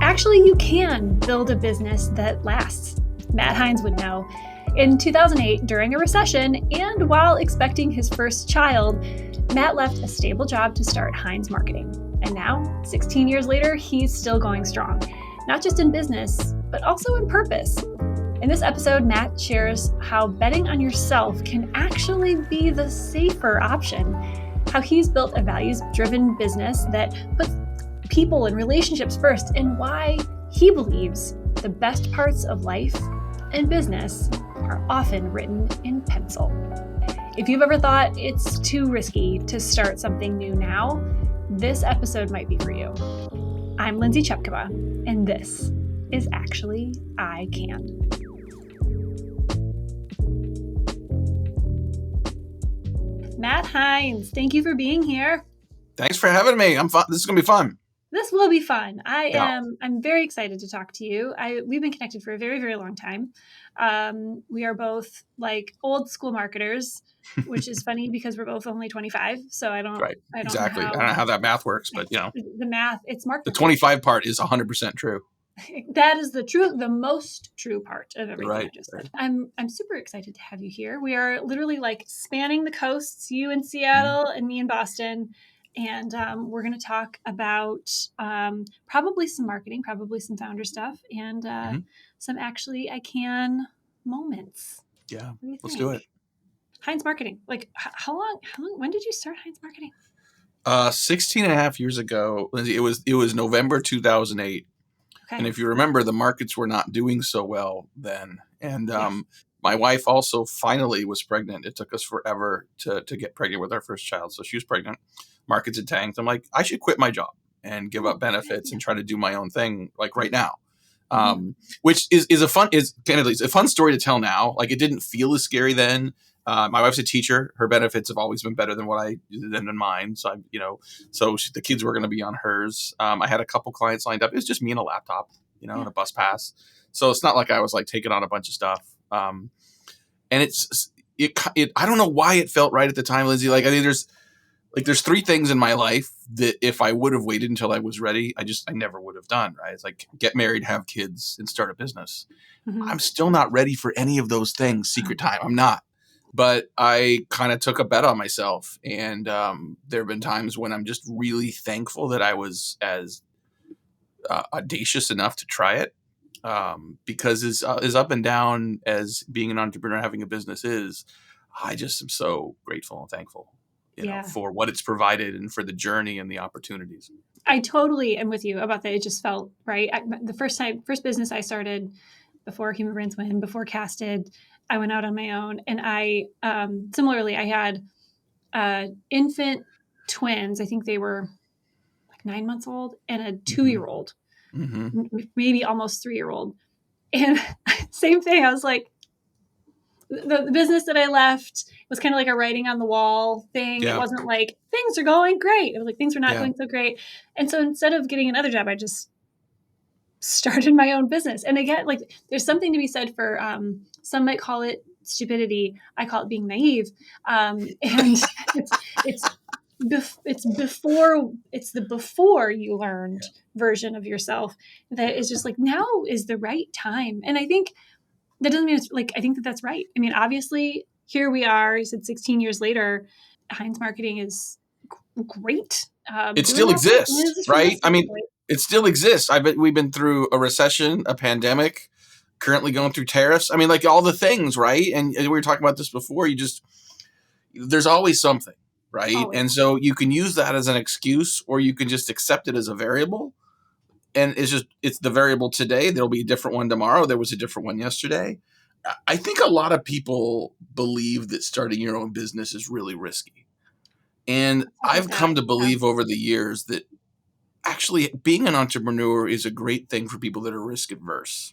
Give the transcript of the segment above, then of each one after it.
actually you can build a business that lasts. Matt Heinz would know. In 2008, during a recession, and while expecting his first child, Matt left a stable job to start Heinz Marketing. And now, 16 years later, he's still going strong, not just in business, but also in purpose. In this episode, Matt shares how betting on yourself can actually be the safer option, how he's built a values-driven business that puts people and relationships first, and why he believes the best parts of life and business are often written in pencil. If you've ever thought it's too risky to start something new now, this episode might be for you. I'm Lindsay Chepkova, and this is Actually I Can. Matt Heinz, thank you for being here. Thanks for having me. I'm fun. This is going to be fun. This will be fun. I'm very excited to talk to you. We've been connected for a very, very long time. We are both like old school marketers, which is funny because we're both only 25. So I don't Exactly. know I don't know how that math works, but the math, it's marketing. The 25 part is 100% true. That is the most true part of everything I just said. Right. I'm super excited to have you here. We are literally like spanning the coasts, you in Seattle and me in Boston. And we're going to talk about probably some marketing, probably some founder stuff, and some Actually I Can moments. Yeah, let's do it. Heinz Marketing. Like how long, when did you start Heinz Marketing? 16 and a half years ago, Lindsay, it was November 2008. Okay. And if you remember, the markets were not doing so well then. And my wife also finally was pregnant. It took us forever to get pregnant with our first child. So she was pregnant. Markets had tanked. I'm like, I should quit my job and give up benefits and try to do my own thing like right now. Which is a fun story to tell now. Like it didn't feel as scary then. My wife's a teacher. Her benefits have always been better than than mine. So the kids were going to be on hers. I had a couple clients lined up. It was just me and a laptop, and a bus pass. So it's not like I was like taking on a bunch of stuff. And I don't know why it felt right at the time, Lindsay. Like I think there's three things in my life that if I would have waited until I was ready, I never would have done, right? It's like get married, have kids, and start a business. Mm-hmm. I'm still not ready for any of those things. Secret time. I'm not. But I kind of took a bet on myself. And there have been times when I'm just really thankful that I was as audacious enough to try it. Because as up and down as being an entrepreneur, having a business is, I just am so grateful and thankful. For what it's provided and for the journey and the opportunities. I totally am with you about that. It just felt right. The first business I started before Human Brands Win, before Casted, I went out on my own. And I, similarly, I had infant twins. I think they were like 9 months old and a 2-year-old, maybe almost 3-year-old. And same thing. I was like, the business that I left was kind of like a writing on the wall thing. Yeah. It wasn't like things are going great. It was like things were not going so great. And so instead of getting another job, I just started my own business. And again, like there's something to be said for some might call it stupidity. I call it being naive. And it's the before you learned version of yourself that is just like now is the right time. And I think that doesn't mean it's like, I think that's right. I mean, obviously, here we are. You said 16 years later, Heinz Marketing is great. It still exists, right? I mean, it still exists. We've been through a recession, a pandemic, currently going through tariffs. I mean, like all the things, right? And we were talking about this before. There's always something, right? Always. And so you can use that as an excuse, or you can just accept it as a variable. And it's the variable today. There'll be a different one tomorrow. There was a different one yesterday. I think a lot of people believe that starting your own business is really risky. And I've come to believe over the years that actually being an entrepreneur is a great thing for people that are risk adverse.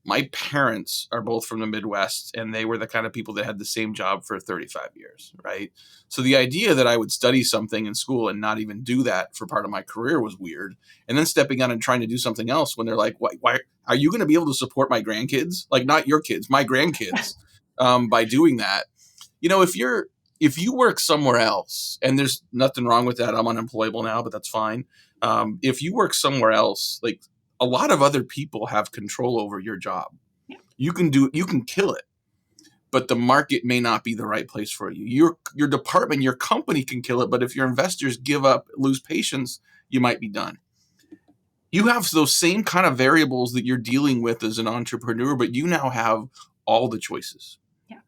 My parents are both from the Midwest, and they were the kind of people that had the same job for 35 years, right? So the idea that I would study something in school and not even do that for part of my career was weird. And then stepping out and trying to do something else when they're like, why are you going to be able to support my grandkids? Like not your kids, my grandkids, by doing that. If you're if you work somewhere else, and there's nothing wrong with that, I'm unemployable now, but that's fine. If you work somewhere else, like a lot of other people have control over your job. Yeah. You can kill it, but the market may not be the right place for you. Your department, your company can kill it, but if your investors give up, lose patience, you might be done. You have those same kind of variables that you're dealing with as an entrepreneur, but you now have all the choices.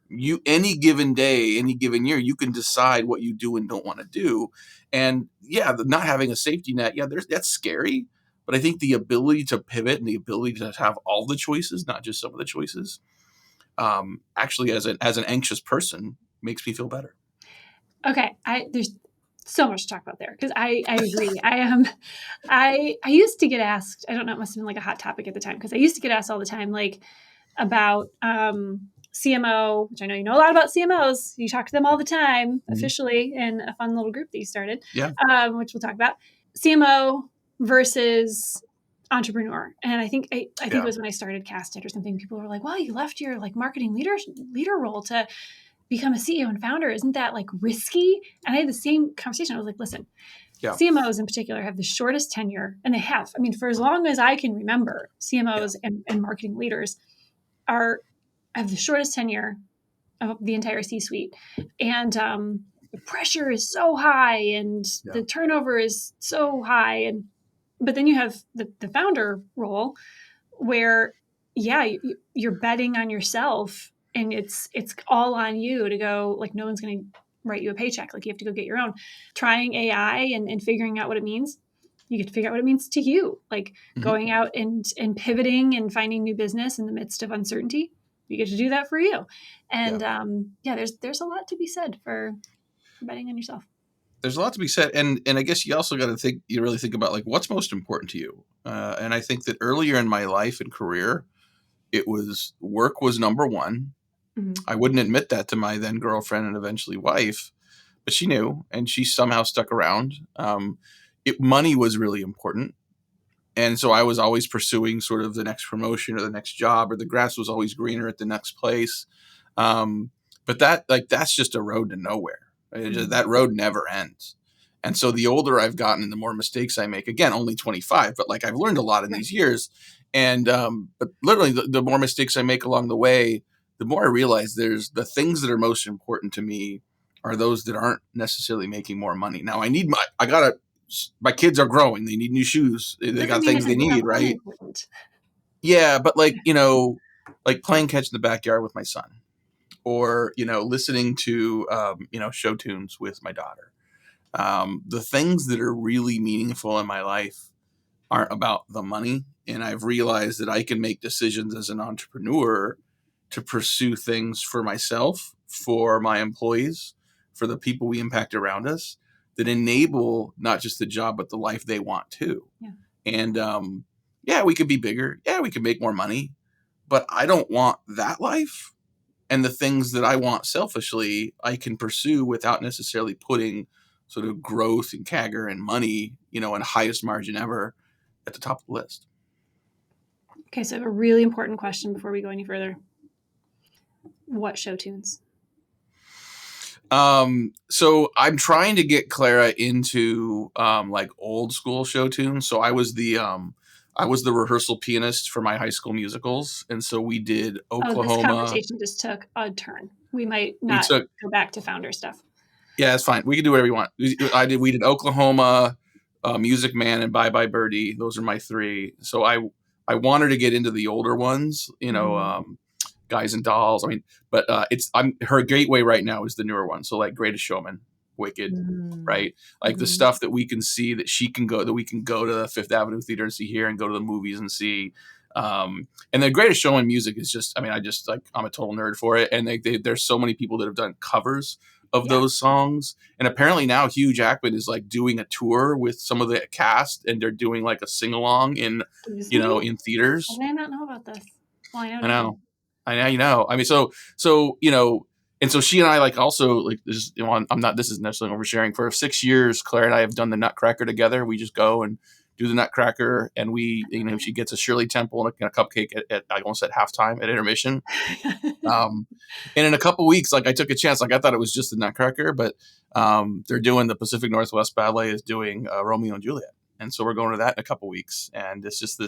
You, any given day, any given year, you can decide what you do and don't want to do. And yeah, not having a safety net, that's scary. But I think the ability to pivot and the ability to have all the choices, not just some of the choices, actually, as an anxious person, makes me feel better. Okay, there's so much to talk about there, because I agree. I used to get asked, I don't know, it must have been like a hot topic at the time, because I used to get asked all the time, like, about CMO, which I know you know a lot about CMOs. You talk to them all the time, officially, in a fun little group that you started, which we'll talk about. CMO versus entrepreneur. And I think it was when I started Cast It or something, people were like, well, you left your like marketing leader role to become a CEO and founder. Isn't that like risky? And I had the same conversation. I was like, listen, CMOs in particular have the shortest tenure, and they have, I mean, for as long as I can remember, CMOs and marketing leaders have the shortest tenure of the entire C-suite. And the pressure is so high, and the turnover is so high. But then you have the founder role where, you're betting on yourself, and it's all on you to go, like, no one's going to write you a paycheck. Like, you have to go get your own. Trying AI and figuring out what it means. You get to figure out what it means to you, like going out and pivoting and finding new business in the midst of uncertainty. You get to do that for you. And there's a lot to be said for betting on yourself. There's a lot to be said. And I guess you also got to really think about like what's most important to you. And I think that earlier in my life and career, work was number one. I wouldn't admit that to my then girlfriend and eventually wife, but she knew, and she somehow stuck around. Money was really important. And so I was always pursuing sort of the next promotion or the next job, or the grass was always greener at the next place. But that's just a road to nowhere. That road never ends. And so the older I've gotten and the more mistakes I make, again, only 25, but like I've learned a lot in these years. And but literally the more mistakes I make along the way, the more I realize there's the things that are most important to me are those that aren't necessarily making more money. Now my kids are growing. They need new shoes. They got things they need, right? Yeah. But like playing catch in the backyard with my son, or, listening to, show tunes with my daughter. The things that are really meaningful in my life aren't about the money. And I've realized that I can make decisions as an entrepreneur to pursue things for myself, for my employees, for the people we impact around us, that enable not just the job, but the life they want too. Yeah. And we could be bigger. Yeah, we could make more money, but I don't want that life. And the things that I want selfishly, I can pursue without necessarily putting sort of growth and CAGR and money, and highest margin ever at the top of the list. Okay, so I have a really important question before we go any further. What show tunes? So I'm trying to get Clara into like old school show tunes. So I was the rehearsal pianist for my high school musicals, and so we did Oklahoma. This conversation just took a turn. We might not go back to founder stuff. Yeah, that's fine. We can do whatever you want. We did Oklahoma, Music Man, and Bye Bye Birdie. Those are my three. So I wanted to get into the older ones, Guys and Dolls. I mean, but her gateway right now is the newer one. So like Greatest Showman, Wicked, right? Like the stuff that we can see that we can go to the Fifth Avenue Theater and see here, and go to the movies and see. And the Greatest Showman music is just, I'm a total nerd for it. And there's so many people that have done covers of those songs. And apparently now Hugh Jackman is like doing a tour with some of the cast, and they're doing like a sing along in theaters. I did not know about this. Well, I know. I mean, so and so she and I also this, this is necessarily oversharing. For 6 years, Claire and I have done the Nutcracker together. We just go and do the Nutcracker, and she gets a Shirley Temple and a cupcake at I almost said halftime at intermission. And in a couple weeks, like I took a chance, like I thought it was just the Nutcracker, but they're doing the Pacific Northwest Ballet is doing Romeo and Juliet. And so we're going to that in a couple weeks. And it's just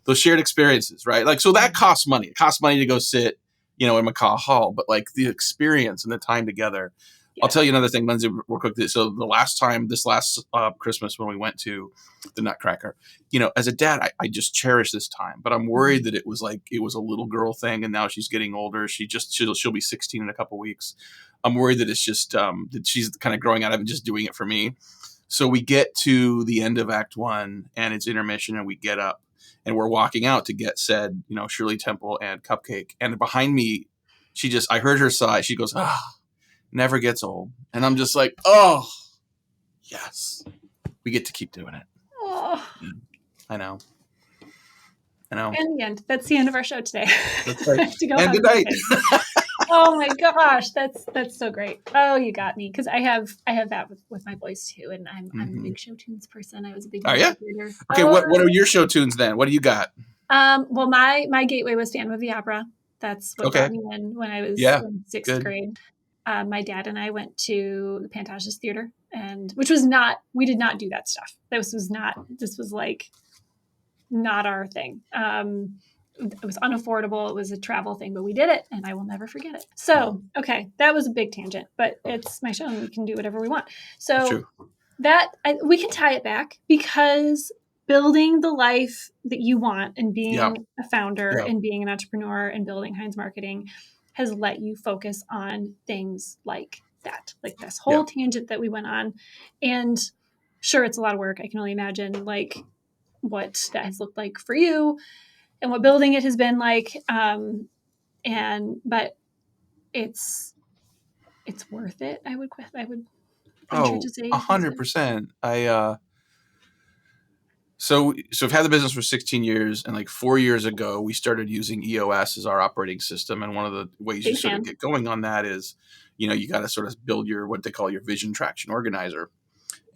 those shared experiences, right? Like, so that costs money. It costs money to go sit, in McCaw Hall, but like the experience and the time together. Yeah. I'll tell you another thing, Lindsay, real quick. So this last Christmas when we went to the Nutcracker, as a dad, I just cherish this time, but I'm worried that it was a little girl thing. And now she's getting older. She'll be 16 in a couple weeks. I'm worried that it's just, that she's kind of growing out of it and just doing it for me. So we get to the end of Act 1 and it's intermission and we get up and we're walking out to get said, Shirley Temple and cupcake. And behind me, I heard her sigh. She goes, never gets old. And I'm just like, oh, yes, we get to keep doing it. Oh. I know. And the end. That's the end of our show today. That's right. To go and good night. Oh my gosh, that's so great. Oh, you got me, because I have that with my boys too, and I'm a big show tunes person. I was a big reader. Okay, what are your show tunes then? What do you got? Well, my gateway was Phantom of the Opera. That's what brought me in when I was in sixth grade. My dad and I went to the Pantages Theater, we did not do that stuff. This was like not our thing. It was unaffordable. It was a travel thing, but we did it and I will never forget it. So, okay, that was a big tangent, but it's my show and we can do whatever we want. So we can tie it back, because building the life that you want and being a founder and being an entrepreneur and building Heinz Marketing has let you focus on things like that, like this whole tangent that we went on. And sure, it's a lot of work. I can only imagine like what that has looked like for you and what building it has been like. But it's worth it. I would venture to say 100%. So I've had the business for 16 years, and like 4 years ago, we started using EOS as our operating system. And one of the ways you sort of get going on that is, you got to sort of build what they call your vision traction organizer.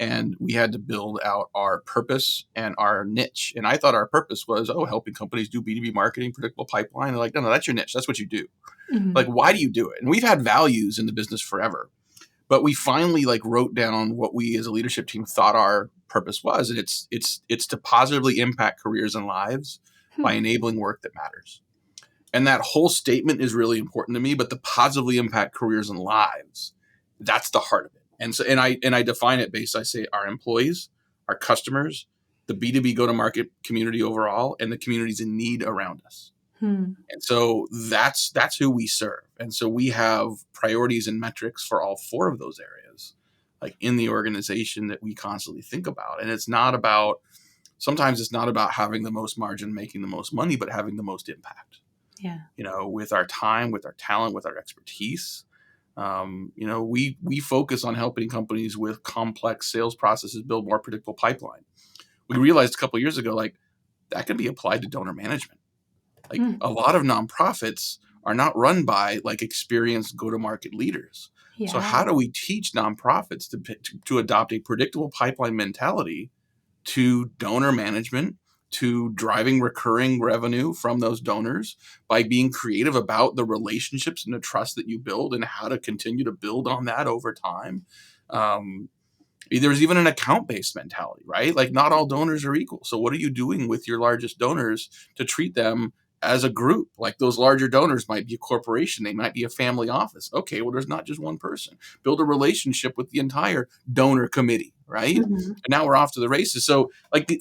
And we had to build out our purpose and our niche. And I thought our purpose was, helping companies do B2B marketing, predictable pipeline. And like, no, that's your niche. That's what you do. Mm-hmm. Like, why do you do it? And we've had values in the business forever. But we finally wrote down what we as a leadership team thought our purpose was. And it's to positively impact careers and lives by enabling work that matters. And that whole statement is really important to me, but the positively impact careers and lives, that's the heart of it. And so, and I define it based, I say our employees, our customers, the B2B go-to-market community overall, and the communities in need around us. And so that's who we serve. And so we have priorities and metrics for all 4 of those areas, like in the organization, that we constantly think about. And sometimes it's not about having the most margin, making the most money, but having the most impact. Yeah. With our time, with our talent, with our expertise. We focus on helping companies with complex sales processes build more predictable pipeline. We realized a couple of years ago, that can be applied to donor management. A lot of nonprofits are not run by experienced go-to-market leaders. Yeah. So how do we teach nonprofits to adopt a predictable pipeline mentality to donor management, to driving recurring revenue from those donors by being creative about the relationships and the trust that you build and how to continue to build on that over time? There's even an account-based mentality, right? Not all donors are equal. So what are you doing with your largest donors to treat them as a group? Those larger donors might be a corporation. They might be a family office. Okay, well, there's not just one person. Build a relationship with the entire donor committee, right? Mm-hmm. And now we're off to the races. So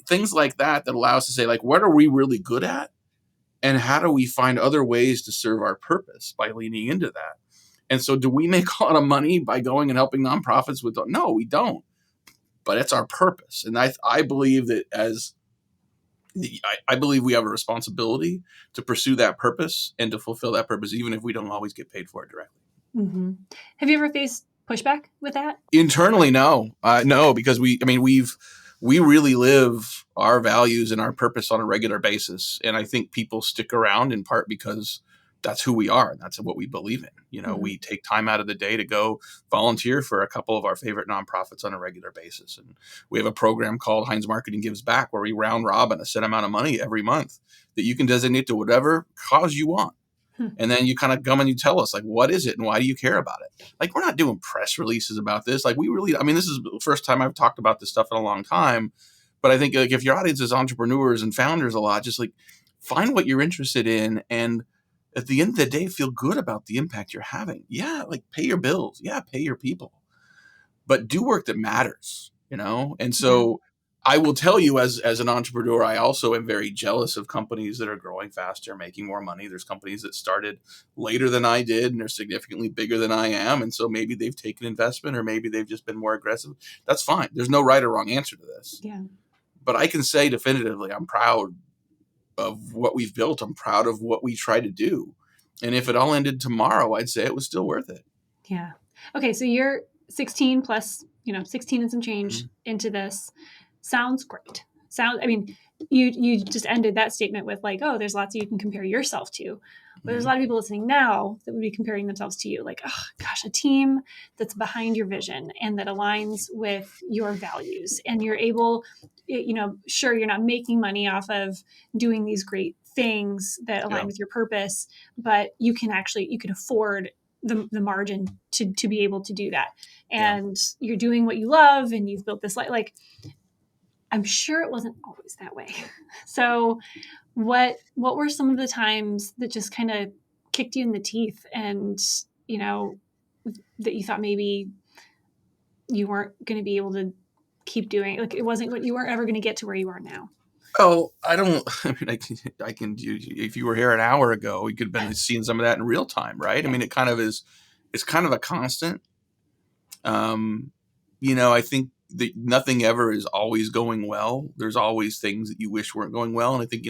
things like that allow us to say, what are we really good at? And how do we find other ways to serve our purpose by leaning into that? And so do we make a lot of money by going and helping nonprofits with? No, we don't. But it's our purpose. And I believe that I believe we have a responsibility to pursue that purpose and to fulfill that purpose, even if we don't always get paid for it directly. Mm-hmm. Have you ever faced pushback with that? Internally, no, because we really live our values and our purpose on a regular basis. And I think people stick around in part because that's who we are. And that's what we believe in. You know, we take time out of the day to go volunteer for a couple of our favorite nonprofits on a regular basis. And we have a program called Heinz Marketing Gives Back, where we round robin a set amount of money every month that you can designate to whatever cause you want. And then you kind of come and you tell us, like, what is it and why do you care about it? Like, we're not doing press releases about this. Like, this is the first time I've talked about this stuff in a long time. But I think, like, if your audience is entrepreneurs and founders a lot, just like find what you're interested in. And at the end of the day, feel good about the impact you're having. Yeah. Like, pay your bills. Yeah. Pay your people, but do work that matters, you know? And so I will tell you, as an entrepreneur, I also am very jealous of companies that are growing faster, making more money. There's companies that started later than I did, and they're significantly bigger than I am. And so maybe they've taken investment, or maybe they've just been more aggressive. That's fine. There's no right or wrong answer to this. Yeah. But I can say definitively, I'm proud of what we've built. I'm proud of what we try to do. And if it all ended tomorrow, I'd say it was still worth it. Yeah. Okay. So you're 16 plus, 16 and some change into this. Sounds great. You just ended that statement with like, oh, there's lots you can compare yourself to. But there's a lot of people listening now that would be comparing themselves to you. Like, oh gosh, a team that's behind your vision and that aligns with your values. And you're able, sure, you're not making money off of doing these great things that align with your purpose, but you can afford the margin to be able to do that. And you're doing what you love, and you've built this like, I'm sure it wasn't always that way. So what were some of the times that just kind of kicked you in the teeth, and, that you thought maybe you weren't going to be able to keep doing? Like, it wasn't what you weren't ever going to get to where you are now. Oh, I can do, if you were here an hour ago, you could have been seeing some of that in real time, right? I mean, it's kind of a constant. I think that nothing ever is always going well. There's always things that you wish weren't going well. And I think,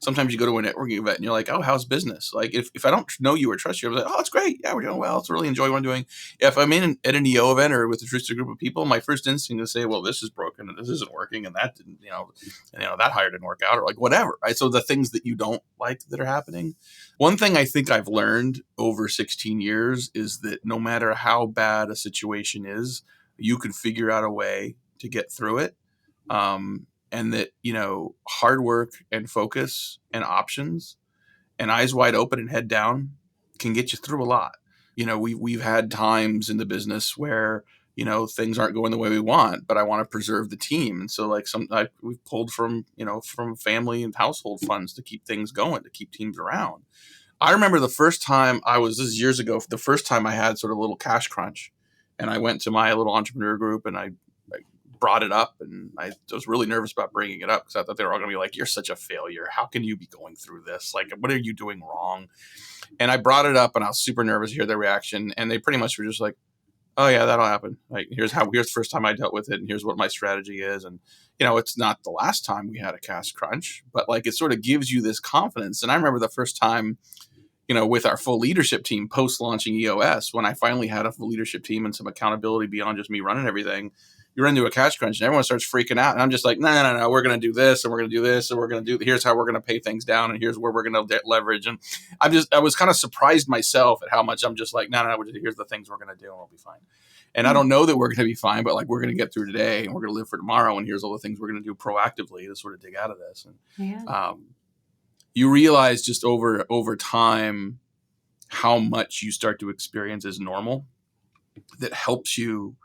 sometimes you go to a networking event and you're like, oh, how's business? Like, if I don't know you or trust you, I'm like, oh, it's great. Yeah, we're doing well. It's really enjoying what I'm doing. If I'm at an EO event or with a trusted group of people, my first instinct is to say, well, this is broken and this isn't working. And that didn't, that hire didn't work out, or like whatever. Right. So the things that you don't like that are happening. One thing I think I've learned over 16 years is that no matter how bad a situation is, you can figure out a way to get through it. And that, hard work and focus and options and eyes wide open and head down can get you through a lot. We've had times in the business where, things aren't going the way we want, but I want to preserve the team. And so we've pulled from family and household funds to keep things going, to keep teams around. I remember the first time this is years ago, the first time I had sort of a little cash crunch. And I went to my little entrepreneur group and I brought it up, and I was really nervous about bringing it up because I thought they were all going to be like, you're such a failure. How can you be going through this? Like, what are you doing wrong? And I brought it up and I was super nervous to hear their reaction. And they pretty much were just like, oh yeah, that'll happen. Like, here's the first time I dealt with it. And here's what my strategy is. And, it's not the last time we had a cash crunch, but like, it sort of gives you this confidence. And I remember the first time, with our full leadership team post-launching EOS, when I finally had a full leadership team and some accountability beyond just me running everything, you run into a cash crunch and everyone starts freaking out. And I'm just like, no, we're going to do this and we're going to do this and we're going to do, here's how we're going to pay things down and here's where we're going to leverage. And I was kind of surprised myself at how much I'm just like, no, here's the things we're going to do and we'll be fine. And I don't know that we're going to be fine, but like, we're going to get through today and we're going to live for tomorrow. And here's all the things we're going to do proactively to sort of dig out of this. And you realize just over time how much you start to experience as normal that helps you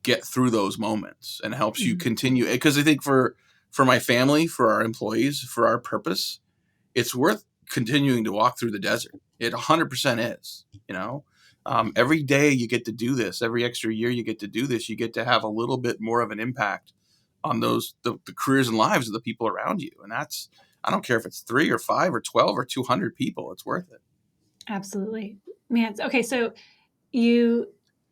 get through those moments and helps you continue. Because I think for my family, for our employees, for our purpose, it's worth continuing to walk through the desert. It 100% is, every day you get to do this, every extra year you get to do this, you get to have a little bit more of an impact on the careers and lives of the people around you. And that's, I don't care if it's 3 or 5 or 12 or 200 people, it's worth it. Absolutely. Man. Okay. So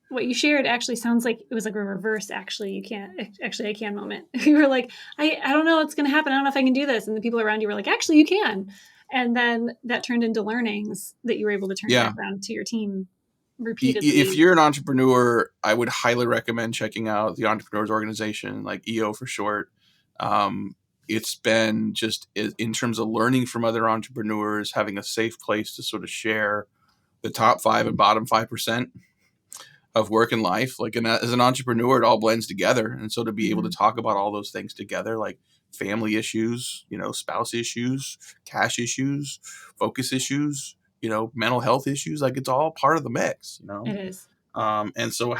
what you shared actually sounds like it was like a reverse, I can moment. You were like, I don't know what's going to happen. I don't know if I can do this. And the people around you were like, actually you can. And then that turned into learnings that you were able to turn back around to your team repeatedly. If you're an entrepreneur, I would highly recommend checking out the Entrepreneurs Organization, like EO for short. it's been just in terms of learning from other entrepreneurs, having a safe place to sort of share the top 5 and bottom 5% of work and life. Like, as an entrepreneur, it all blends together. And so to be able to talk about all those things together, like family issues, spouse issues, cash issues, focus issues, mental health issues, like it's all part of the mix, It is. And so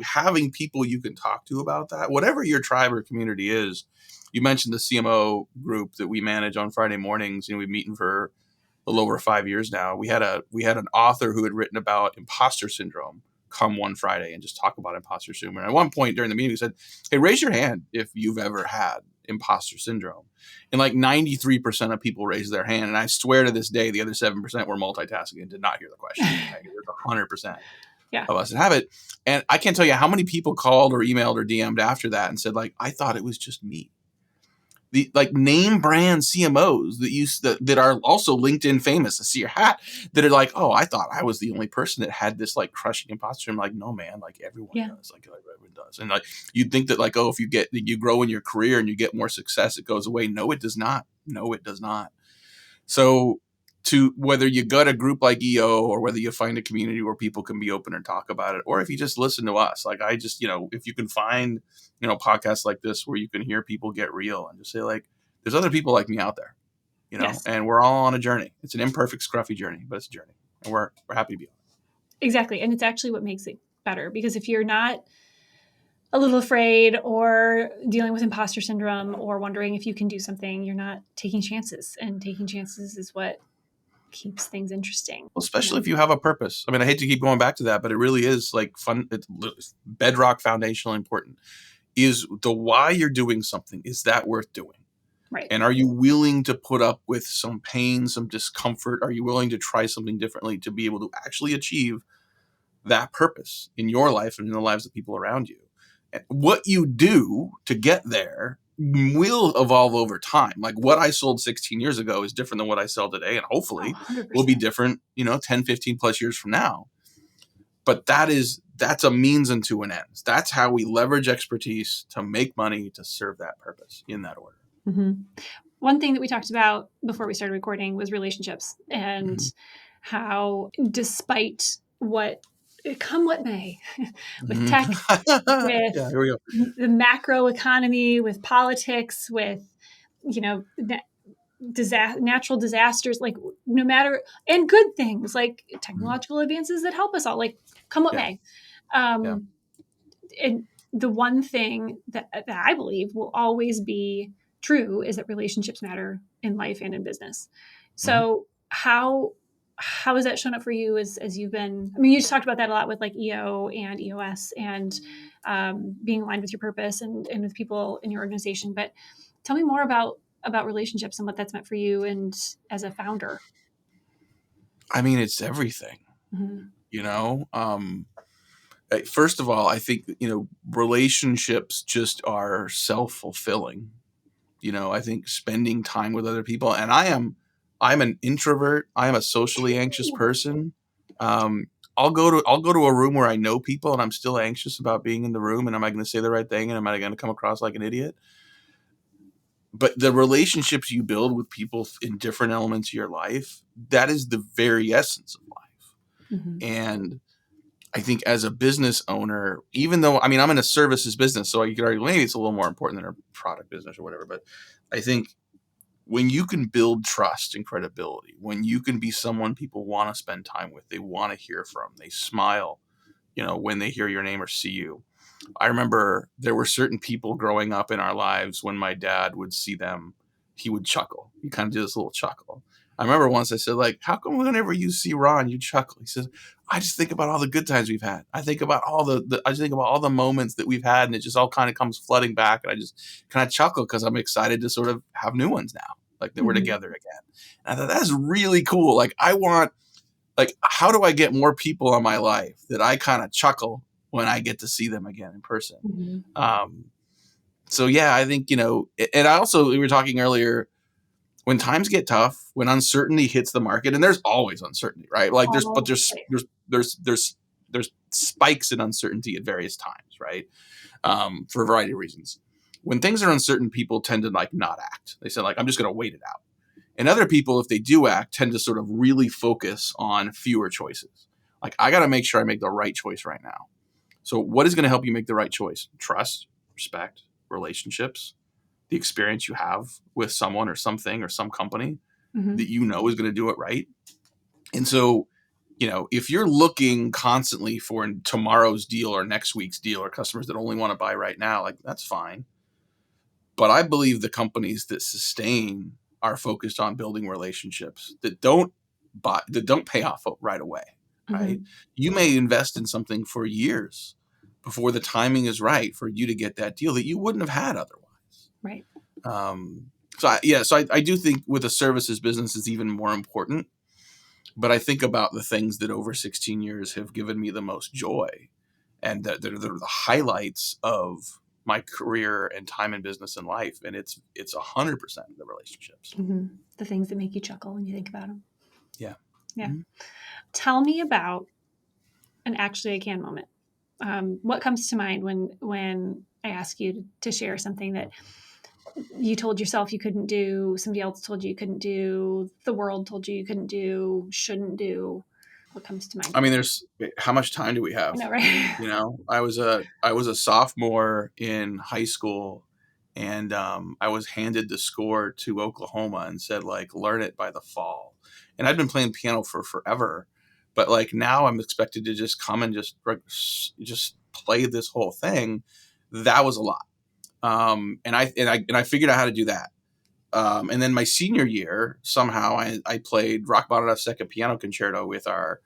having people you can talk to about that, whatever your tribe or community is. You mentioned the CMO group that we manage on Friday mornings. We've been meeting for a little over 5 years now. We had an author who had written about imposter syndrome come one Friday and just talk about imposter syndrome. And at one point during the meeting, we said, "Hey, raise your hand if you've ever had imposter syndrome." And like 93% of people raised their hand. And I swear to this day, the other 7% were multitasking and did not hear the question. There's 100% of us that have it. And I can't tell you how many people called or emailed or DM'd after that and said, like, I thought it was just me. The like name brand CMOs that are also LinkedIn famous, I see your hat, that are like, oh, I thought I was the only person that had this like crushing imposter. I'm like, no, man, like everyone does, like everyone does. And like, you'd think that like, oh, if you grow in your career and you get more success, it goes away. No, it does not. No, it does not. So whether you got a group like EO or whether you find a community where people can be open and talk about it, or if you just listen to us, like I just, if you can find, podcasts like this where you can hear people get real and just say like, there's other people like me out there, Yes. and we're all on a journey. It's an imperfect, scruffy journey, but it's a journey, and we're happy to be on it. Exactly. And it's actually what makes it better, because if you're not a little afraid or dealing with imposter syndrome or wondering if you can do something, you're not taking chances, and taking chances is what keeps things interesting. Well, especially if you have a purpose. I mean, I hate to keep going back to that, but it really is like fun. It's bedrock, foundational, important. Is the why you're doing something, is that worth doing? Right. And are you willing to put up with some pain, some discomfort? Are you willing to try something differently to be able to actually achieve that purpose in your life and in the lives of people around you? And what you do to get there will evolve over time. Like what I sold 16 years ago is different than what I sell today, and hopefully will be different, 10, 15 plus years from now. But that's a means unto an end. That's how we leverage expertise to make money to serve that purpose in that order. Mm-hmm. One thing that we talked about before we started recording was relationships, and how despite what may with tech, with the macro economy, with politics, with, natural disasters, like no matter, and good things like technological advances that help us all, like come what may. And the one thing that I believe will always be true is that relationships matter in life and in business. So how has that shown up for you as you've been, I mean, you just talked about that a lot with like EO and EOS and being aligned with your purpose and with people in your organization, but tell me more about relationships and what that's meant for you and as a founder. I mean, it's everything, first of all, I think, relationships just are self-fulfilling. I think spending time with other people, and I'm an introvert. I am a socially anxious person. I'll go to a room where I know people and I'm still anxious about being in the room, and am I going to say the right thing, and am I going to come across like an idiot? But the relationships you build with people in different elements of your life, that is the very essence of life. And I think as a business owner, even though, I mean, I'm in a services business, so you could argue maybe it's a little more important than a product business or whatever. But I think when you can build trust and credibility, when you can be someone people want to spend time with, they want to hear from, they smile, when they hear your name or see you. I remember there were certain people growing up in our lives, when my dad would see them, he would chuckle. He kind of did this little chuckle. I remember once I said, like, how come whenever you see Ron, you chuckle? He says, I just think about all the good times we've had. I think about all the moments that we've had, and it just all kind of comes flooding back. And I just kind of chuckle because I'm excited to sort of have new ones now, like that we're together again. And I thought that's really cool. Like how do I get more people in my life that I kind of chuckle when I get to see them again in person? So yeah, I think, and I also, we were talking earlier, when times get tough, when uncertainty hits the market, and there's always uncertainty, right? Like there's spikes in uncertainty at various times, right? For a variety of reasons. when things are uncertain, people tend to like not act. They say like, I'm just going to wait it out. And other people, if they do act, tend to sort of really focus on fewer choices. Like, I got to make sure I make the right choice right now. So what is going to help you make the right choice? Trust, respect, relationships, the experience you have with someone or something or some company that you know is going to do it right. And so, you know, if you're looking constantly for tomorrow's deal or next week's deal or customers that only want to buy right now, like, that's fine. But I believe the companies that sustain are focused on building relationships that don't pay off right away, right? You may invest in something for years before the timing is right for you to get that deal that you wouldn't have had otherwise. Right. So I do think with a services business is even more important. But I think about the things that over 16 years have given me the most joy, and that they're the highlights of my career and time in business and life. And it's 100% the relationships. The things that make you chuckle when you think about them. Yeah. Yeah. Tell me about an actually I can moment. What comes to mind when I ask you to share something that you told yourself you couldn't do, somebody else told you couldn't do, the world told you couldn't do, shouldn't do? What comes to mind? I mean, how much time do we have? I know, right? You know, I was a sophomore in high school, and I was handed the score to Oklahoma and said, like, learn it by the fall. And I'd been playing piano for forever, but like now I'm expected to just come and just play this whole thing. That was a lot. And I figured out how to do that. And then my senior year, somehow I played Rachmaninoff's Second Piano Concerto with our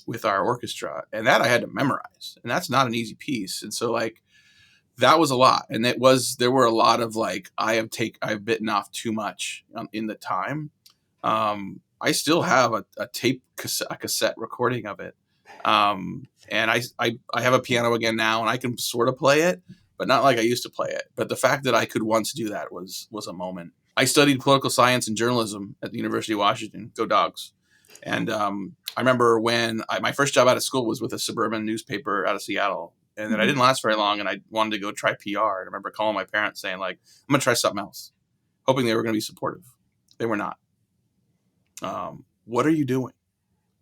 orchestra, and that I had to memorize, and that's not an easy piece. And so like that was a lot, and there were a lot of like I've bitten off too much in the time. I still have a cassette recording of it, and I have a piano again now, and I can sort of play it, but not like I used to play it. But the fact that I could once do that was a moment. I studied political science and journalism at the University of Washington. Go Dogs. And I remember when my first job out of school was with a suburban newspaper out of Seattle. And then I didn't last very long, and I wanted to go try PR. And I remember calling my parents saying, like, I'm going to try something else, hoping they were going to be supportive. They were not. What are you doing?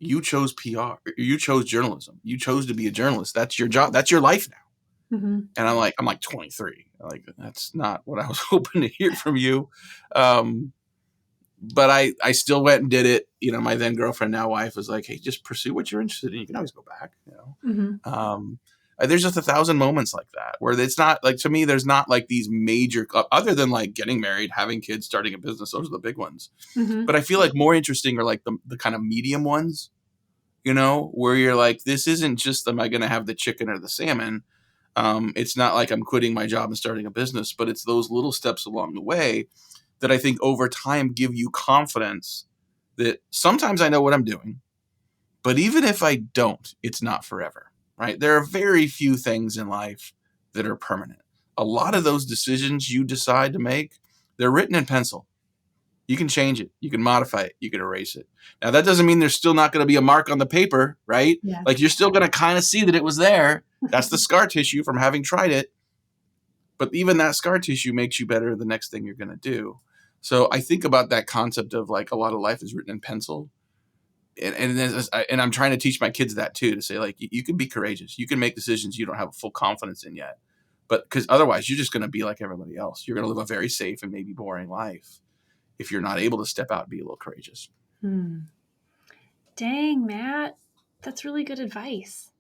You chose PR. You chose journalism. You chose to be a journalist. That's your job. That's your life now. And I'm like 23. Like, that's not what I was hoping to hear from you. But I still went and did it. You know, my then girlfriend, now wife, was like, hey, just pursue what you're interested in. You can always go back, you know? There's just 1,000 moments like that where it's not like, to me, there's not like these major, other than like getting married, having kids, starting a business. Those are the big ones. But I feel like more interesting are like the kind of medium ones, you know, where you're like, this isn't just, am I going to have the chicken or the salmon? It's not like I'm quitting my job and starting a business, but it's those little steps along the way that I think over time give you confidence that sometimes I know what I'm doing, but even if I don't, it's not forever, right? There are very few things in life that are permanent. A lot of those decisions you decide to make, they're written in pencil. You can change it. You can modify it. You can erase it. Now, that doesn't mean there's still not going to be a mark on the paper, right? Yeah. Like, you're still going to kind of see that it was there. That's the scar tissue from having tried it. But even that scar tissue makes you better the next thing you're going to do. So I think about that concept of like a lot of life is written in pencil. And I'm trying to teach my kids that too, to say like, you can be courageous. You can make decisions you don't have full confidence in yet. But because otherwise you're just going to be like everybody else. You're going to live a very safe and maybe boring life if you're not able to step out and be a little courageous. Dang, Matt, that's really good advice.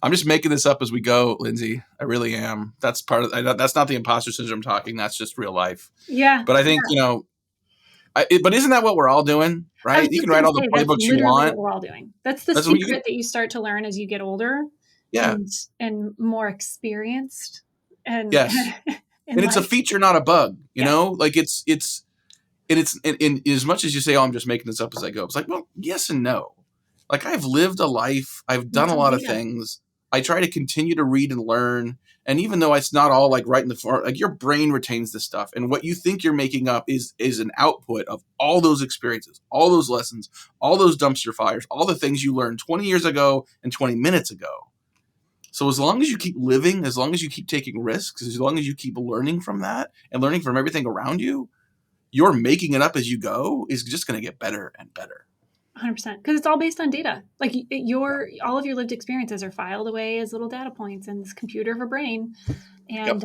I'm just making this up as we go, Lindsay. I really am. That's that's not the imposter syndrome talking. That's just real life. Yeah. But I think, you know, but isn't that what we're all doing, right? You can write all the playbooks you want. What we're all doing. That's the secret that you start to learn as you get older. Yeah. And more experienced. And yes. And it's a feature, not a bug, you know, like it's in as much as you say, oh, I'm just making this up as I go. It's like, well, yes and no. Like, I've lived a life. I've done a lot of things. I try to continue to read and learn. And even though it's not all like right in the front, like, your brain retains this stuff. And what you think you're making up is an output of all those experiences, all those lessons, all those dumpster fires, all the things you learned 20 years ago and 20 minutes ago. So as long as you keep living, as long as you keep taking risks, as long as you keep learning from that and learning from everything around you, you're making it up as you go is just going to get better and better. 100%. Because it's all based on data. Like all of your lived experiences are filed away as little data points in this computer of a brain. And,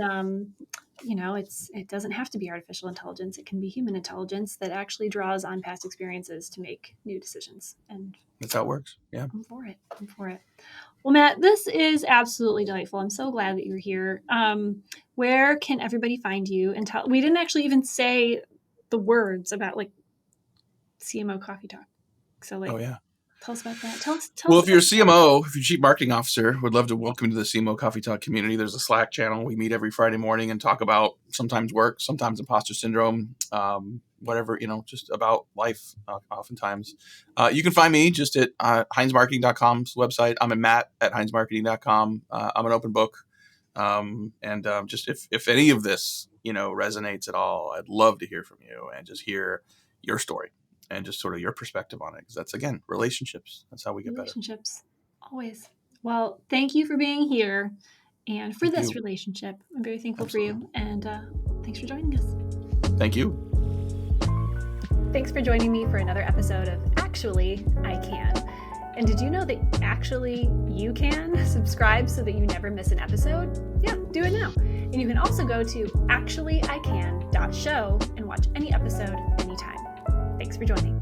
it doesn't have to be artificial intelligence. It can be human intelligence that actually draws on past experiences to make new decisions. And that's how it works. Yeah. I'm for it. Well, Matt, this is absolutely delightful. I'm so glad that you're here. Where can everybody find you? And we didn't actually even say the words about like CMO Coffee Talk. So tell us about that. Tell us. Well, if you're a CMO, if you're Chief Marketing Officer, would love to welcome you to the CMO Coffee Talk community. There's a Slack channel. We meet every Friday morning and talk about sometimes work, sometimes imposter syndrome, whatever, just about life oftentimes. You can find me just at HeinzMarketing.com's website. I'm Matt at HeinzMarketing.com. I'm an open book. Just if any of this, resonates at all, I'd love to hear from you and just hear your story. And just sort of your perspective on it. Because that's, again, relationships. That's how we get better. Relationships. Always. Well, thank you for being here and for this relationship. I'm very thankful for you. And thanks for joining us. Thank you. Thanks for joining me for another episode of Actually, I Can. And did you know that actually you can subscribe so that you never miss an episode? Yeah, do it now. And you can also go to actuallyican.show and watch any episode anytime. Thanks for joining.